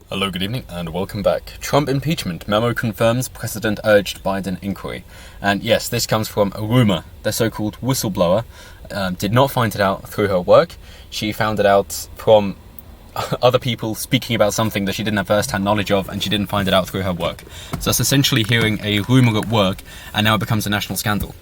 Hello, good evening, and welcome back. Trump impeachment memo confirms President urged Biden inquiry. And yes, this comes from a rumor. The so-called whistleblower did not find it out through her work. She found it out from other people speaking about something that she didn't have first-hand knowledge of, and she didn't find it out through her work. So it's essentially hearing a rumor at work, and now it becomes a national scandal.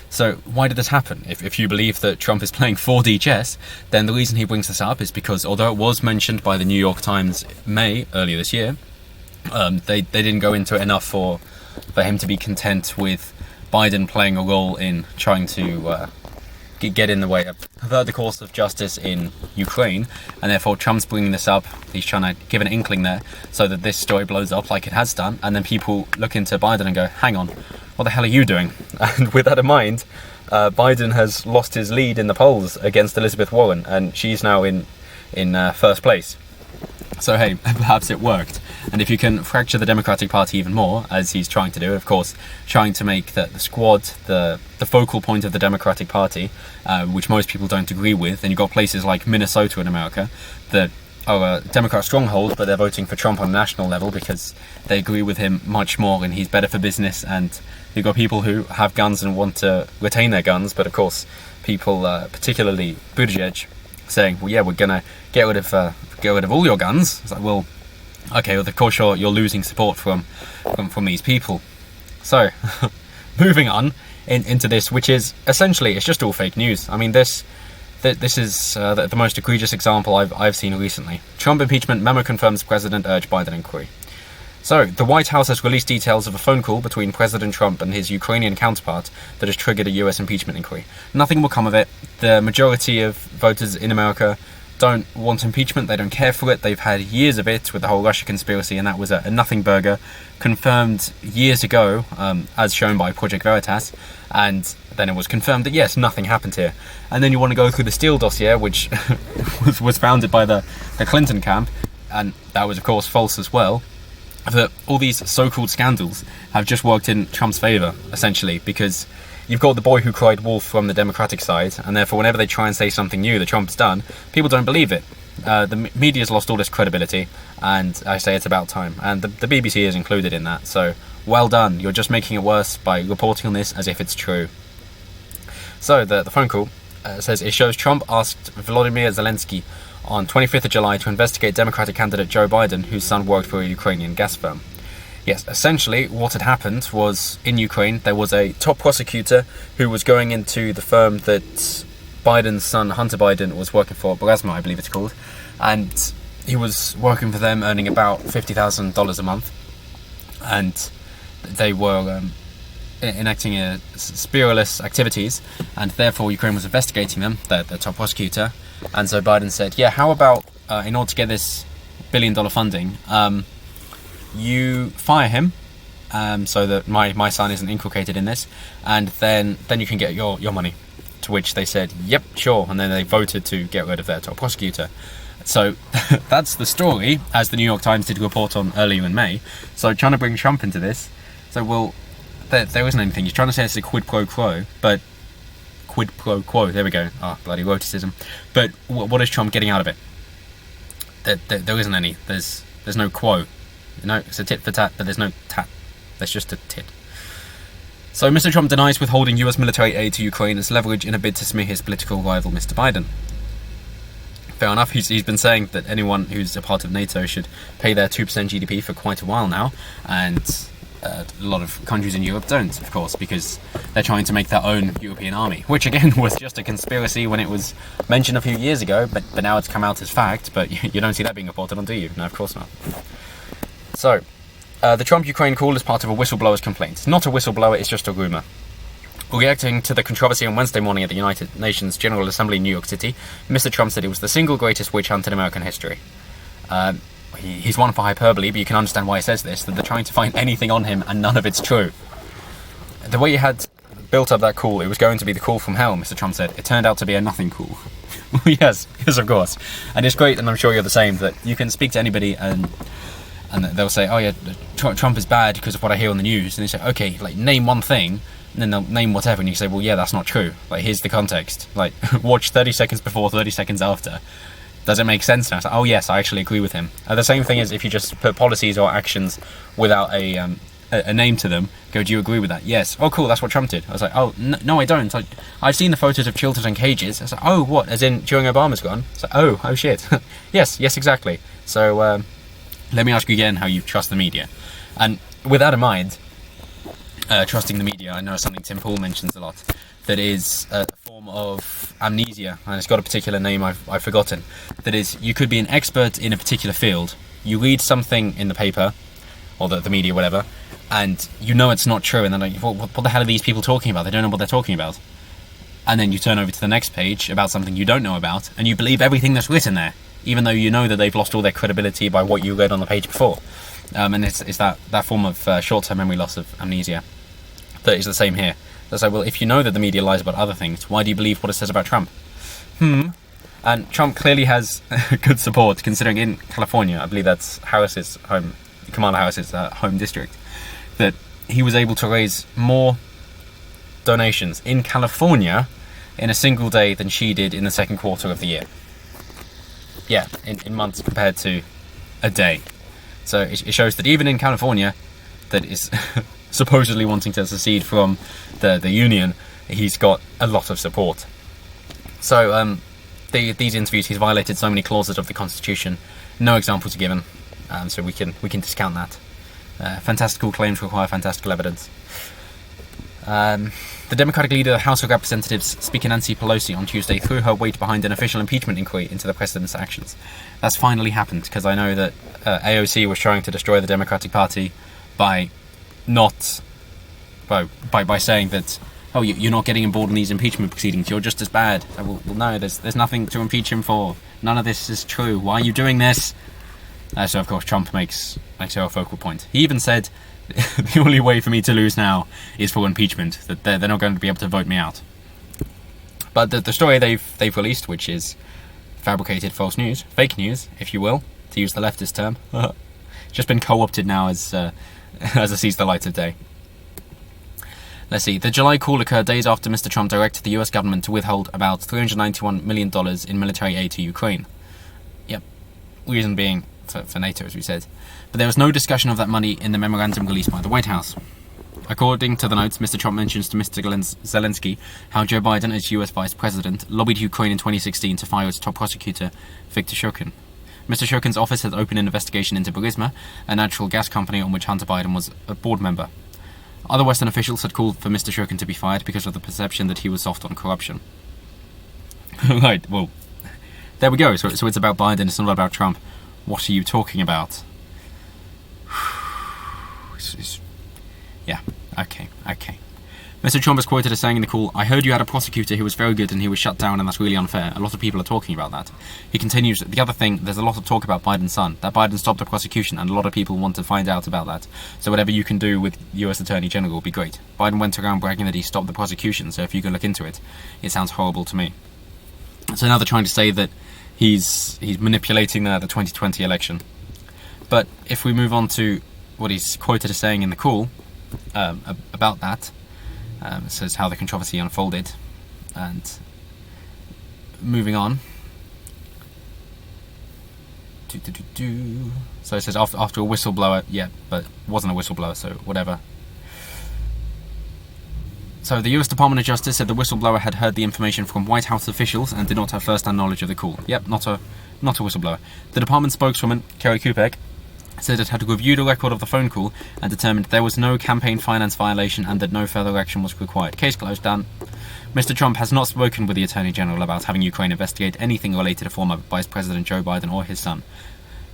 So why did this happen? If you believe that Trump is playing 4D chess, then the reason he brings this up is because although it was mentioned by the New York Times earlier this year, they didn't go into it enough for him to be content with Biden playing a role in trying to get in the way of the course of justice in Ukraine, and therefore Trump's bringing this up. He's trying to give an inkling there so that this story blows up like it has done, and then people look into Biden and go, hang on, what the hell are you doing? And with that in mind, Biden has lost his lead in the polls against Elizabeth Warren, and she's now in first place. So hey, perhaps it worked. And if you can fracture the Democratic Party even more, as he's trying to do, of course, trying to make the squad the focal point of the Democratic Party, which most people don't agree with, and you've got places like Minnesota in America that are a Democrat stronghold, but they're voting for Trump on a national level because they agree with him much more and he's better for business. And you've got people who have guns and want to retain their guns, but of course people, particularly Buttigieg, saying, well, yeah, we're going to get rid of all your guns. It's like, well, okay, well, of course you're losing support from these people. So, moving on into this, which is essentially, it's just all fake news. I mean, this is the most egregious example I've seen recently. Trump impeachment memo confirms President urged Biden inquiry. So, the White House has released details of a phone call between President Trump and his Ukrainian counterpart that has triggered a US impeachment inquiry. Nothing will come of it. The majority of voters in America don't want impeachment, they don't care for it. They've had years of it with the whole Russia conspiracy, and that was a nothing burger, confirmed years ago, as shown by Project Veritas, and then it was confirmed that yes, nothing happened here. And then you want to go through the Steele dossier, which was founded by the Clinton camp, and that was of course false as well, that all these so-called scandals have just worked in Trump's favour, essentially, because you've got the boy who cried wolf from the Democratic side, and therefore whenever they try and say something new that Trump's done, people don't believe it. The media's lost all this credibility, and I say it's about time. And the BBC is included in that, so well done. You're just making it worse by reporting on this as if it's true. So the phone call says it shows Trump asked Volodymyr Zelensky on 25th of July to investigate Democratic candidate Joe Biden, whose son worked for a Ukrainian gas firm. Yes, essentially what had happened was in Ukraine there was a top prosecutor who was going into the firm that Biden's son, Hunter Biden, was working for, Burisma I believe it's called, and he was working for them earning about $50,000 a month, and they were enacting spurious activities, and therefore Ukraine was investigating them, the top prosecutor. And so Biden said, yeah, how about in order to get this $1 billion funding, you fire him so that my son isn't inculcated in this, and then you can get your money. To which they said, yep, sure, and then they voted to get rid of their top prosecutor. So that's the story, as the New York Times did report on earlier in May. So trying to bring Trump into this, so well, there isn't anything. He's trying to say it's a quid pro quo, but quid pro quo, there we go, bloody roticism. But what is Trump getting out of it? There isn't any. There's no quo. You know, it's a tit for tat, but there's no tat. There's just a tit. So Mr. Trump denies withholding US military aid to Ukraine as leverage in a bid to smear his political rival Mr. Biden. Fair enough, he's been saying that anyone who's a part of NATO should pay their 2% GDP for quite a while now, and a lot of countries in Europe don't, of course, because they're trying to make their own European army, which again was just a conspiracy when it was mentioned a few years ago, but now it's come out as fact, but you don't see that being reported on, do you? No, of course not. So, the Trump-Ukraine call is part of a whistleblower's complaint. It's not a whistleblower, it's just a rumour. Reacting to the controversy on Wednesday morning at the United Nations General Assembly in New York City, Mr. Trump said it was the single greatest witch hunt in American history. He's one for hyperbole, but you can understand why he says this, that they're trying to find anything on him and none of it's true. The way he had built up that call, it was going to be the call from hell, Mr. Trump said. It turned out to be a nothing call. yes, of course. And it's great, and I'm sure you're the same, that you can speak to anybody and they'll say, oh yeah, Trump is bad because of what I hear on the news. And they say, okay, like, name one thing, and then they'll name whatever, and you say, well, yeah, that's not true. Like, here's the context. Like, watch 30 seconds before, 30 seconds after. Does it make sense now? It's like, oh yes, I actually agree with him. The same thing is if you just put policies or actions without a name to them, go, do you agree with that? Yes. Oh cool, that's what Trump did. I was like, oh no I don't. I've seen the photos of children in cages. I was like, oh what, as in during Obama's run? It's like, oh shit. yes exactly. So let me ask you again how you trust the media. And with that in mind, trusting the media, I know something Tim Pool mentions a lot, that is a form of amnesia, and it's got a particular name I've forgotten. That is, you could be an expert in a particular field, you read something in the paper, or the media, whatever, and you know it's not true, and then like, what the hell are these people talking about? They don't know what they're talking about. And then you turn over to the next page about something you don't know about, and you believe everything that's written there, even though you know that they've lost all their credibility by what you read on the page before. And it's that form of short-term memory loss of amnesia that is the same here. That's like, well, if you know that the media lies about other things, why do you believe what it says about Trump? And Trump clearly has good support, considering in California, I believe that's Kamala Harris's home district, that he was able to raise more donations in California in a single day than she did in the second quarter of the year. Yeah, in months compared to a day. So it shows that even in California, that is supposedly wanting to secede from the union, he's got a lot of support. So these interviews, he's violated so many clauses of the Constitution. No examples are given, so we can discount that. Fantastical claims require fantastical evidence. The Democratic leader of the House of Representatives, Speaker Nancy Pelosi, on Tuesday threw her weight behind an official impeachment inquiry into the president's actions. That's finally happened, because I know that AOC was trying to destroy the Democratic Party by saying that, oh, you're not getting involved in these impeachment proceedings, you're just as bad. Well, no, there's nothing to impeach him for. None of this is true. Why are you doing this? So of course Trump makes her a focal point. He even said, the only way for me to lose now is for impeachment, that they're not going to be able to vote me out. But the story they've released, which is fabricated false news, fake news, if you will, to use the leftist term, just been co-opted now as it sees the light of day. Let's see. The July call occurred days after Mr. Trump directed the US government to withhold about $391 million in military aid to Ukraine. Yep. Reason being for NATO, as we said. But there was no discussion of that money in the memorandum released by the White House. According to the notes, Mr. Trump mentions to Mr. Zelensky how Joe Biden, as US Vice President, lobbied Ukraine in 2016 to fire its top prosecutor, Viktor Shokin. Mr. Shokin's office has opened an investigation into Burisma, a natural gas company on which Hunter Biden was a board member. Other Western officials had called for Mr. Shokin to be fired because of the perception that he was soft on corruption. Right, well, there we go. So it's about Biden, it's not about Trump. What are you talking about? Yeah, okay. Mr. Trump is quoted as saying in the call, "I heard you had a prosecutor who was very good and he was shut down, and that's really unfair. A lot of people are talking about that." He continues, "The other thing, there's a lot of talk about Biden's son, that Biden stopped the prosecution, and a lot of people want to find out about that. So whatever you can do with US Attorney General will be great. Biden went around bragging that he stopped the prosecution, so if you can look into it, it sounds horrible to me." So now they're trying to say that he's manipulating the 2020 election. But if we move on to what he's quoted as saying in the call about that, it says how the controversy unfolded, and moving on. So it says after a whistleblower, yeah, but wasn't a whistleblower, so whatever. So the US Department of Justice said the whistleblower had heard the information from White House officials and did not have first-hand knowledge of the call. Yep, not a whistleblower. The department spokeswoman, Kerry Kupek, said it had reviewed a record of the phone call and determined there was no campaign finance violation and that no further action was required. Case closed, done. Mr. Trump has not spoken with the Attorney General about having Ukraine investigate anything related to former Vice President Joe Biden or his son,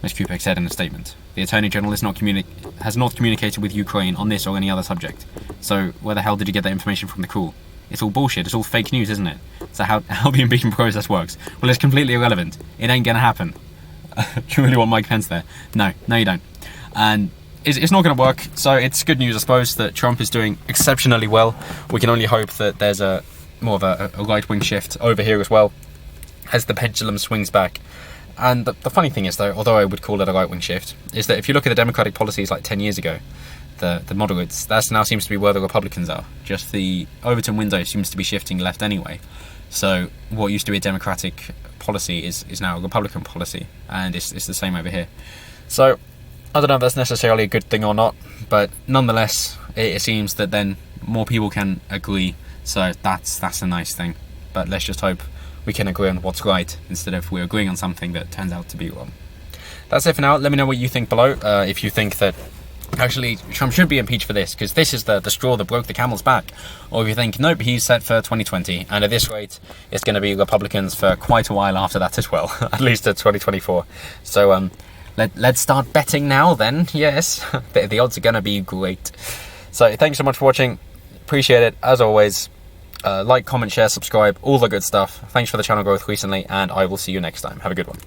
Ms. Kupek said in a statement. The Attorney General has not communicated with Ukraine on this or any other subject. So where the hell did you get that information from the call? It's all bullshit, it's all fake news, isn't it? So how the impeachment process works? Well, it's completely irrelevant. It ain't gonna happen. Do you really want Mike Pence there? No, you don't. And it's not going to work, so it's good news, I suppose, that Trump is doing exceptionally well. We can only hope that there's more of a right-wing shift over here as well, as the pendulum swings back. And the funny thing is, though, although I would call it a right-wing shift, is that if you look at the Democratic policies like 10 years ago, the moderates, that now seems to be where the Republicans are. Just the Overton window seems to be shifting left anyway. So what used to be a Democratic policy is now a Republican policy, and it's the same over here. So I don't know if that's necessarily a good thing or not, but nonetheless, it seems that then more people can agree, so that's a nice thing. But let's just hope we can agree on what's right, instead of we're agreeing on something that turns out to be wrong. That's it for now. Let me know what you think below, if you think that actually Trump should be impeached for this, because this is the straw that broke the camel's back, or if you think, nope, he's set for 2020, and at this rate, it's going to be Republicans for quite a while after that as well, at least to 2024. So, let's start betting now then, yes. The odds are going to be great. So, thanks so much for watching. Appreciate it, as always. Like, comment, share, subscribe, all the good stuff. Thanks for the channel growth recently, and I will see you next time. Have a good one.